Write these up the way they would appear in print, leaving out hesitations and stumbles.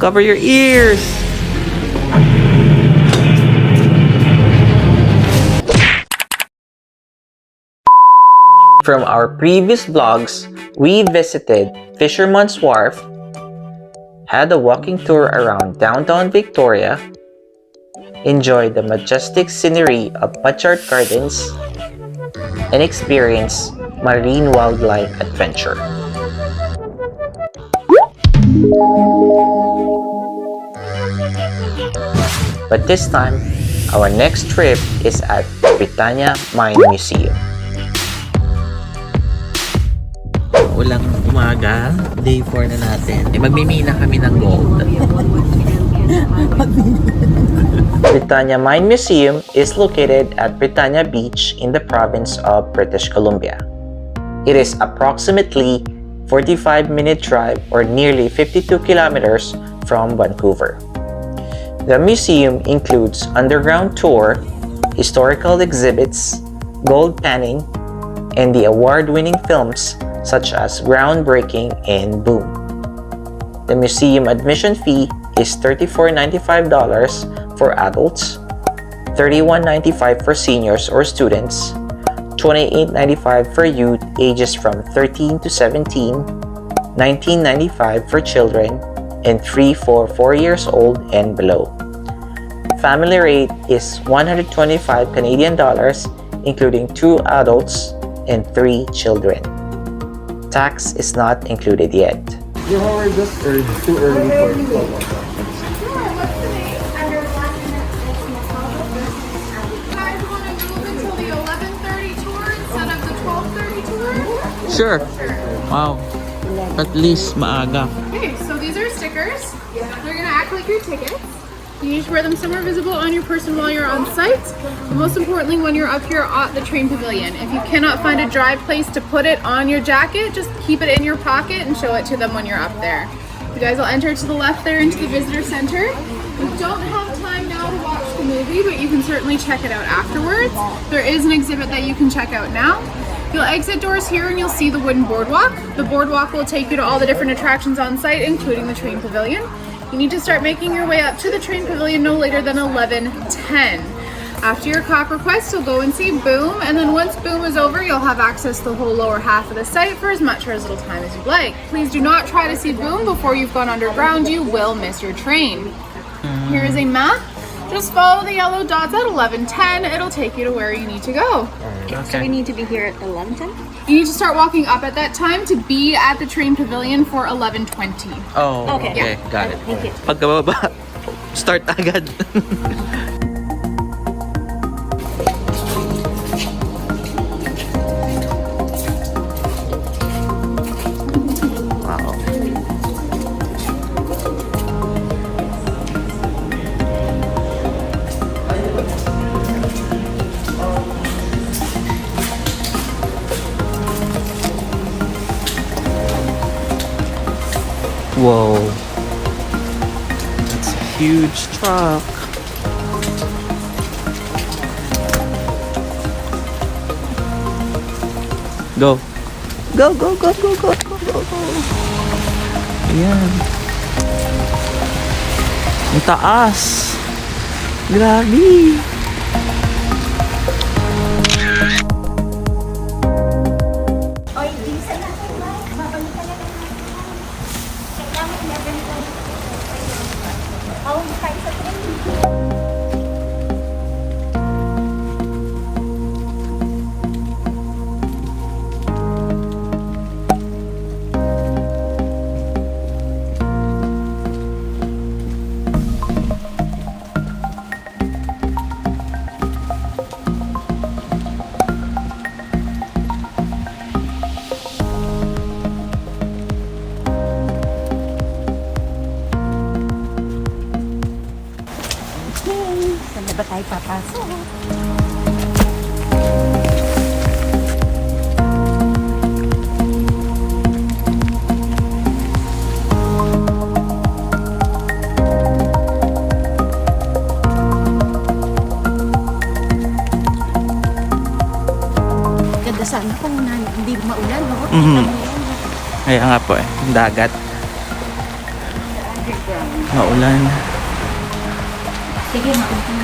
Cover your ears! From our previous vlogs, we visited Fisherman's Wharf, had a walking tour around downtown Victoria, enjoyed the majestic scenery of Butchart Gardens, and experienced marine wildlife adventure. But this time, our next trip is at Britannia Mine Museum. Ulang umaga, day 4 na natin. Magmimina kami ng gold. Britannia Mine Museum is located at Britannia Beach in the province of British Columbia. It is approximately 45-minute drive or nearly 52 kilometers from Vancouver. The museum includes underground tour, historical exhibits, gold panning, and the award-winning films such as Groundbreaking and Boom. The museum admission fee is $34.95 for adults, $31.95 for seniors or students, $28.95 for youth ages from 13 to 17, $19.95 for children, and 3 for 4 years old and below. Family rate is $125 Canadian dollars, including 2 adults and 3 children. Tax is not included yet. You are just early, too early for Sure. Wow. At least maaga. Okay, so these are stickers. They're gonna act like your tickets. You need to wear them somewhere visible on your person while you're on site. But most importantly, when you're up here at the train pavilion. If you cannot find a dry place to put it on your jacket, just keep it in your pocket and show it to them when you're up there. You guys will enter to the left there into the visitor center. We don't have time now to watch the movie, but you can certainly check it out afterwards. There is an exhibit that you can check out now. You'll exit doors here and you'll see the wooden boardwalk. The boardwalk will take you to all the different attractions on site, including the train pavilion. You need to start making your way up to the train pavilion no later than 11:10. After your cop request, you'll go and see Boom, and then once Boom is over, you'll have access to the whole lower half of the site for as much or as little time as you'd like. Please do not try to see Boom before you've gone underground. You will miss your train. Here is a map. Just follow the yellow dots at 11:10. It'll take you to where you need to go. So we need to be here at 11:10? You need to start walking up at that time to be at the train pavilion for 11:20. Oh, Okay. okay. Got it. Thank you. Pagkababa, start agad. Wow. Whoa. That's a huge truck. Go. Go, go, go, go, go, go, go, go. Ayan. Ang taas. Grabe. Saan na ba tayo papasok? Ganda sana kung hindi maulan, no? Kaya nga po eh, dagat. Underground. Maulan. Sige, maunti.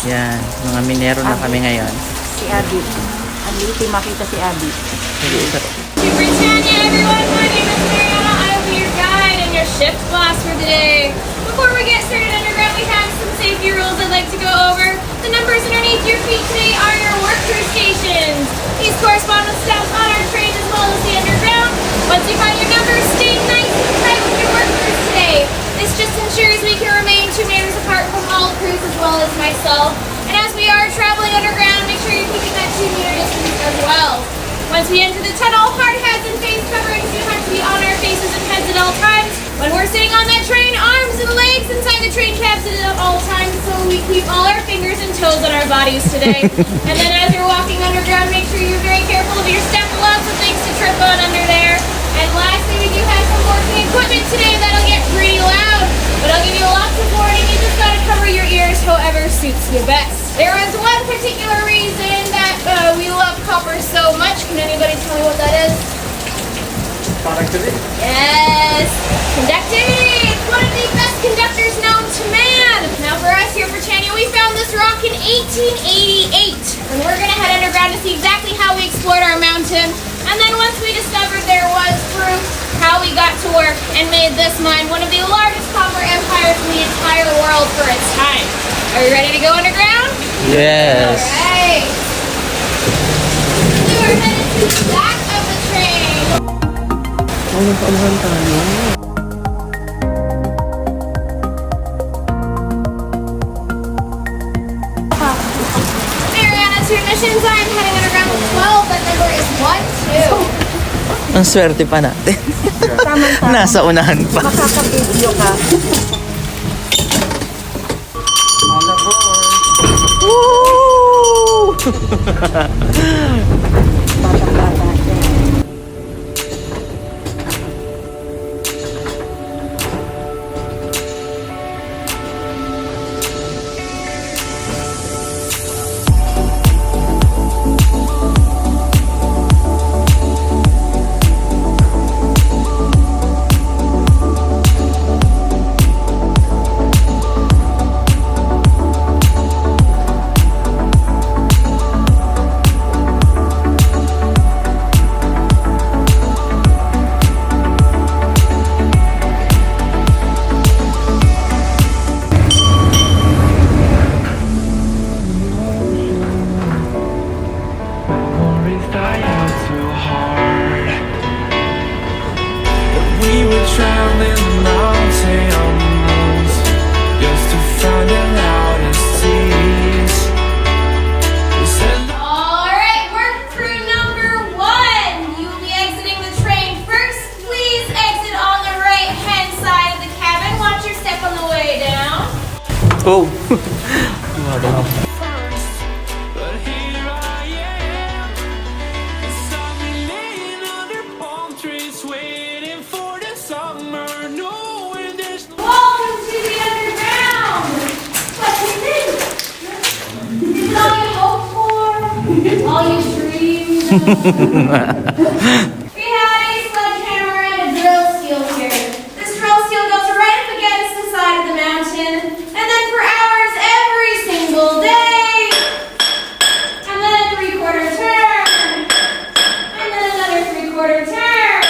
Yan, mga minero na kami ngayon. Si Abby. Ang liti makita si Abby. To Britannia, everyone, my name is Mariana. I will be your guide and your shift boss for today. Before we get started underground, we have some safety rules I'd like to go over. The numbers underneath your feet today are your work crew stations. These correspond with staff on our train as well as the underground. Once you find your numbers, stay nice and tight with your work crews today. This just ensures we can remain 2 meters apart from all crews as well as myself. And as we are traveling underground, make sure you're keeping that 2-meter distance as well. Once we enter the tunnel, hard hats and face coverings do have to be on our faces and heads at all times. When we're sitting on that train, arms and legs inside the train capsule at all times, so we keep all our fingers and toes on our bodies today. And then as you're walking underground, make sure you're very careful of your step, lots of things to trip on under there. And lastly, we do have some working equipment today that'll get pretty loud, but I'll give you lots of warning. You just gotta cover your ears however suits you best. There is one particular reason that we love copper so much. Can anybody tell me what that is? Conductivity? Yes! Conductivity! It's one of the best conductors known to man! Now for us here for Britannia, we found this rock in 1888. And we're gonna head underground to see exactly how we explored our mountain. And then once we discovered there was proof, how we got to work and made this mine one of the largest copper empires in the entire world for its time. Are you ready to go underground? Yes. Alright. So we're headed to the back of the train. Mariana, to admissions, I am heading underground with 12. That number is 1, 2. Ang swerte pa natin. Nasa unahan pa. Makakabidyo ka. Bata-bata. Oh. All you dreams. We have a sledgehammer and a drill steel here. This drill steel goes right up against the side of the mountain, and then for hours every single day. And then a 3/4 turn. And then another 3/4 turn.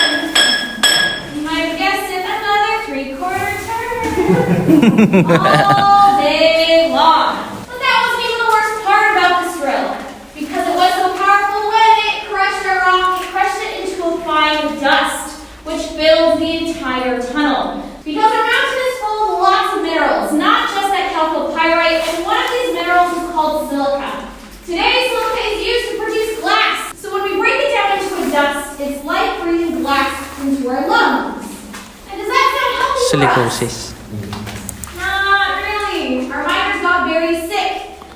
You might have guessed it, another 3/4 turn. All day long. But that wasn't even the worst part about this drill. Because it was so powerful, when it crushed our rock, it crushed it into a fine dust, which filled the entire tunnel. Because our mountain is full of lots of minerals, not just that chalcopyrite, and one of these minerals is called silica. Today, silica is used to produce glass. So when we break it down into a dust, it's like breathing glass into our lungs. And does that sound healthy for us? Silicosis. Not really. Our miners got very sick.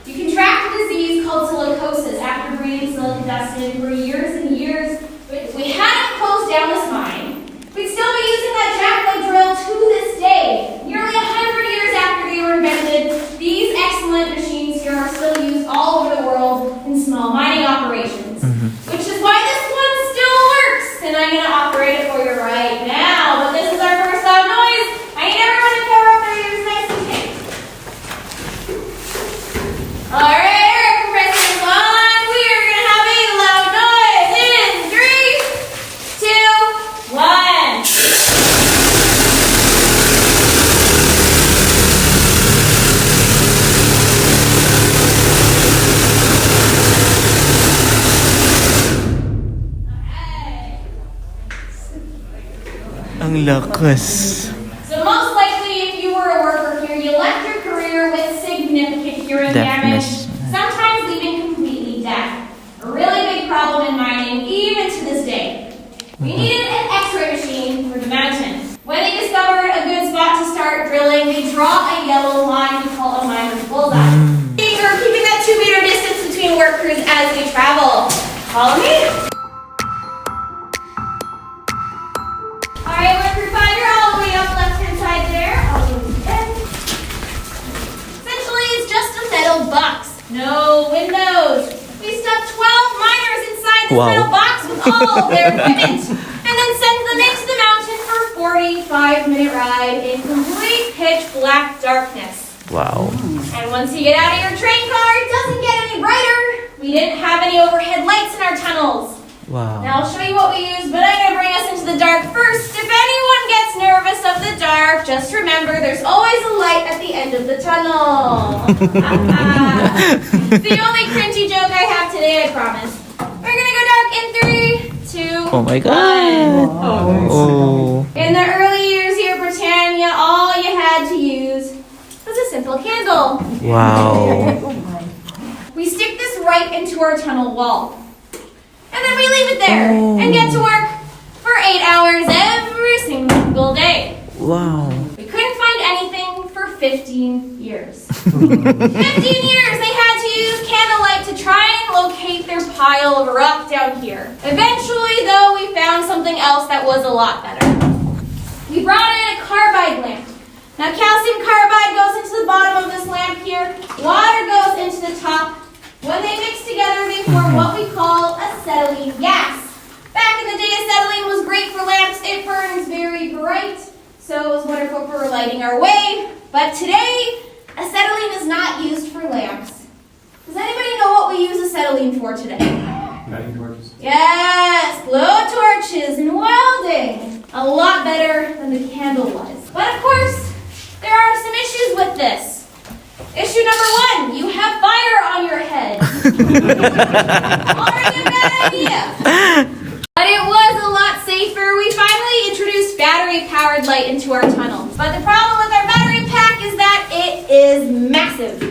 You contract a disease called silicosis after breathing silica dust in for years and years. If we hadn't closed down this mine, we'd still be using that jackleg drill to this day. Nearly 100 years after they were invented, these excellent machines here are still used all over the world in small mining operations. Which is why this one still works, and I'm going to operate it for you right now. But this is our first loud noise. I need everyone to cover up their ears nice and tight. All right, air compressors on. We are going to have a loud noise in 3, 2, 1. Ang lakas. So most likely, if you were a worker here, you left your career with significant hearing Deafness. damage, sometimes leaving completely deaf. A really big problem in mining, even to this day. We needed an X-ray machine for the mountain. When they discovered a good spot to start drilling, they draw a yellow line we call a miner's bullseye. We're keeping that 2-meter distance between workers as we travel. Follow me. Alright, worker 5, you're all the way up left-hand side there. All the way to the end. Essentially, it's just a metal box. No windows. We stuffed 12 miners inside this metal box with all their equipment. And then send them into the mountain for a 45-minute ride in complete pitch black darkness. Wow. And once you get out of your train car, it doesn't get any brighter. We didn't have any overhead lights in our tunnels. Wow. Now I'll show you what we use, but I'm going to bring us into the dark first. If anyone gets nervous of the dark, just remember there's always a light at the end of the tunnel. It's the only cringy joke I have today, I promise. We're going to go dark in 3, 2, Oh my god. Oh. In the early years here at Britannia, all you had to use was a simple candle. Wow. We stick this right into our tunnel wall. And then we leave it there and get to work for 8 hours every single day. Wow. We couldn't find anything for 15 years. 15 years they had to use candlelight to try and locate their pile of rock down here. Eventually, though, we found something else that was a lot better. We brought in a carbide lamp. Now, calcium carbide goes into the bottom of this lamp here. Water goes into the top. When they mix together, they form what we call acetylene gas. Back in the day, acetylene was great for lamps. It burns very bright, so it was wonderful for lighting our way. But today, acetylene is not used for lamps. Does anybody know what we use acetylene for today? Lighting torches. Yes, blowtorches and welding. A lot better than the candle was. But of course, there are some issues with this. Issue number 1, you have fire on your head. Already a bad idea. But it was a lot safer. We finally introduced battery-powered light into our tunnel. But the problem with our battery pack is that it is massive.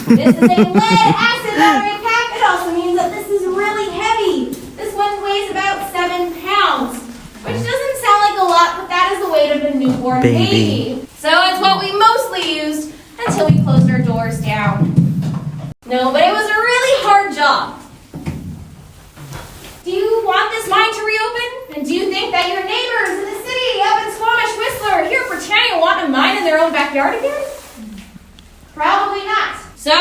This is a lead-acid battery pack. It also means that this is really heavy. This one weighs about 7 pounds, which doesn't sound like a lot, but that is the weight of a newborn baby. So it's what we mostly used until we closed our doors down. No, but it was a really hard job. Do you want this mine to reopen? And do you think that your neighbors in the city up in Squamish, Whistler, or here at Britannia want a mine in their own backyard again? Probably not. So,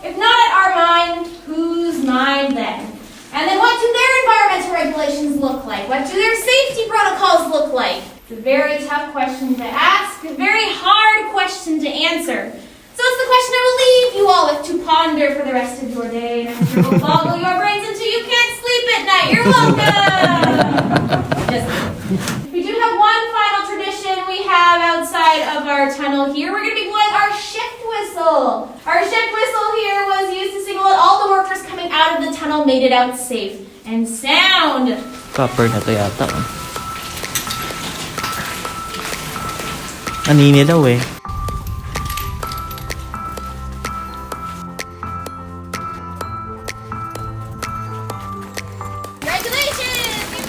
if not at our mine, whose mine then? And then what do their environmental regulations look like? What do their safety protocols look like? It's a very tough question to ask, a very hard question to answer. So it's the question I will leave you all with to ponder for the rest of your day, and I'm sure will boggle your brains until you can't sleep at night. You're welcome! Just kidding. We do have one final tradition we have outside of our tunnel here. We're going to be blowing our shift whistle. Our shift whistle here was used to signal that all the workers coming out of the tunnel made it out safe and sound. Copper na to yata. Naninilaw eh. Congratulations! You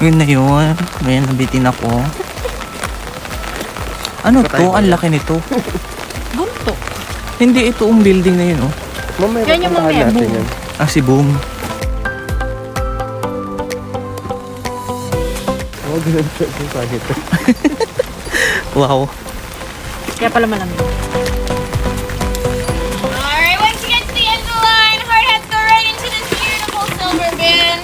Yun na yun. May nabitin ako. Ano to? Ang laki nito. Bunto. Hindi, ito ang building na yun, oh. Mamaya Yan yung puntahan mamaya, natin boom. yan. Ah, si Boom. Oh, ganun siya yung pagit. Wow. Kaya pala malamig. Alright, once you get to the end of the line, hard hats go right into this beautiful silver bin.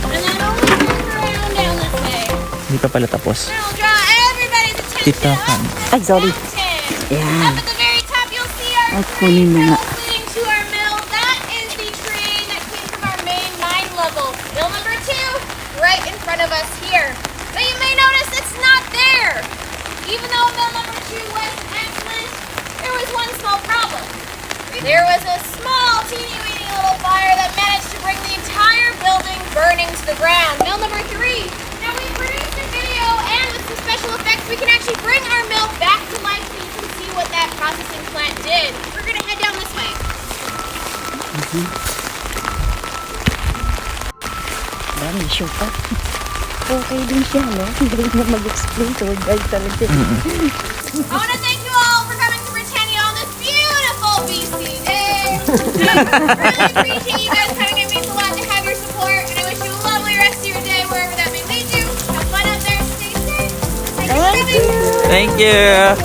And then over around down this way. Hindi pa pala tapos. Now draw everybody's attention Tita up Fan. to Ay, sorry. the mountain. Yan. Up at the very top, you'll see our Ay, kunin mo nga. leading to our mill. That is the train that came from our main mine level. Mill number 2, right in front of us here. But you may notice it's not there. Even though mill number 2 was excellent, there was one small problem. There was a small, teeny-weeny little fire that managed to bring the entire building burning to the ground. Mill number 3. Now we produced a video, and with some special effects, we can actually bring our mill back to life so you can see what that processing plant did. We're gonna head down this way. Dami, show pa. Okay din siya, no? Hindi na mag-explain to guys talaga. I want to thank you all for coming to Britannia on this beautiful BC day. I really appreciate you guys coming. It means a lot to have your support, and I wish you a lovely rest of your day wherever that may lead you. Have fun out there. Stay safe. Thank you. Thank you.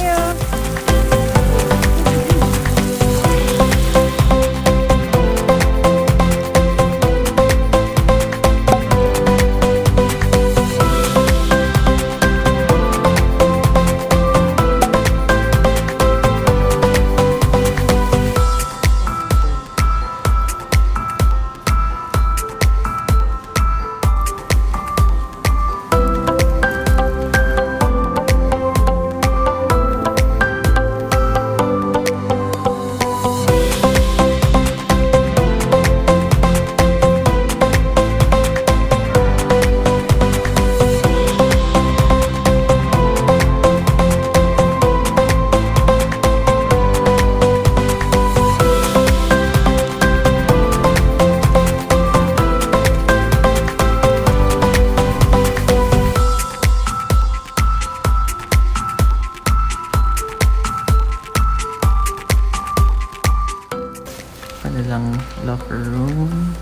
Kanilang locker room.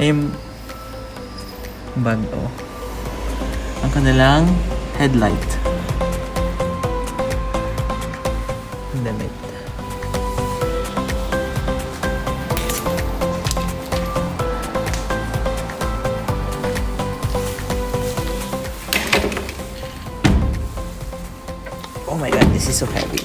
Ay, yung bag, oh. Ang kanilang headlight. Ang damit. Oh my god, this is so heavy.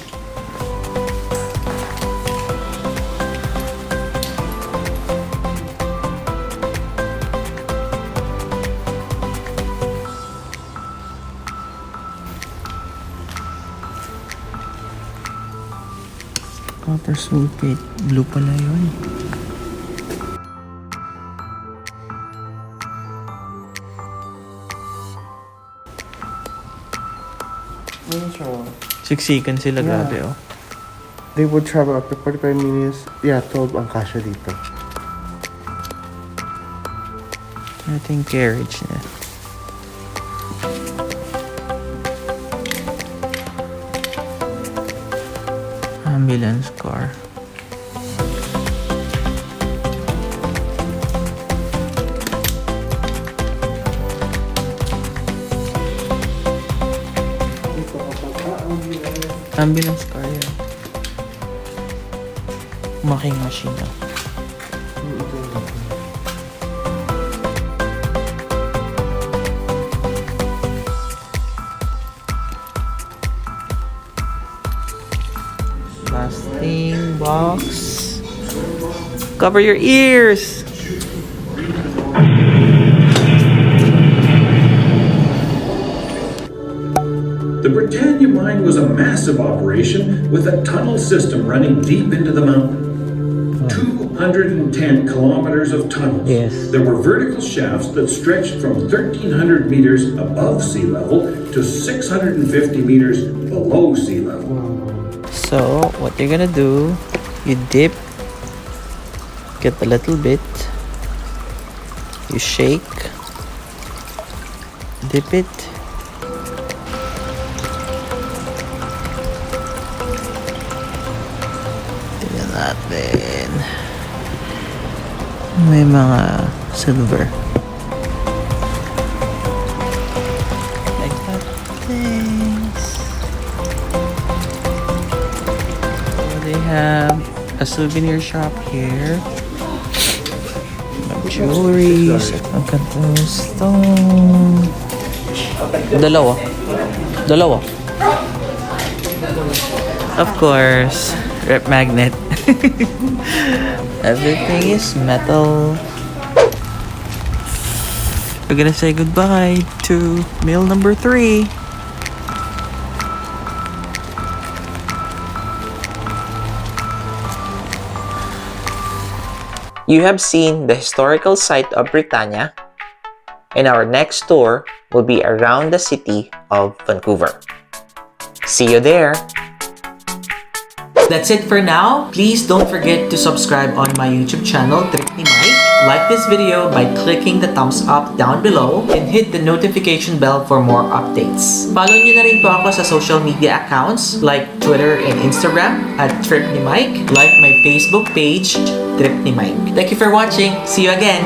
Copper sulfate. Blue pala yun. Ano siya? Siksikan sila, Yeah. grabe, oh. They would travel up to 45 minutes. Yeah, 12 ang kasya dito. Ito yung carriage niya. Ambulance car. Ambulance car yan. Making machine na. Plastic box. Cover your ears. The Britannia Mine was a massive operation with a tunnel system running deep into the mountain. 210 kilometers of tunnels. Yes. There were vertical shafts that stretched from 1,300 meters above sea level to 650 meters below sea level. So, what you're gonna do, you dip, get a little bit, You shake. Dip it. Tingnan natin. May mga silver. Like that. Thanks. So they have a souvenir shop here. Jewelries. Ang ganda ng stone. Dalawa. Of course, rep magnet. Everything is metal. We're gonna say goodbye to meal number 3. You have seen the historical site of Britannia, and our next tour will be around the city of Vancouver. See you there! That's it for now. Please don't forget to subscribe on my YouTube channel, Trip ni Mike. Like this video by clicking the thumbs up down below and hit the notification bell for more updates. Follow nyo na rin po ako sa social media accounts like Twitter and Instagram at Trip ni Mike. Like my Facebook page, Trip ni Mike. Thank you for watching. See you again!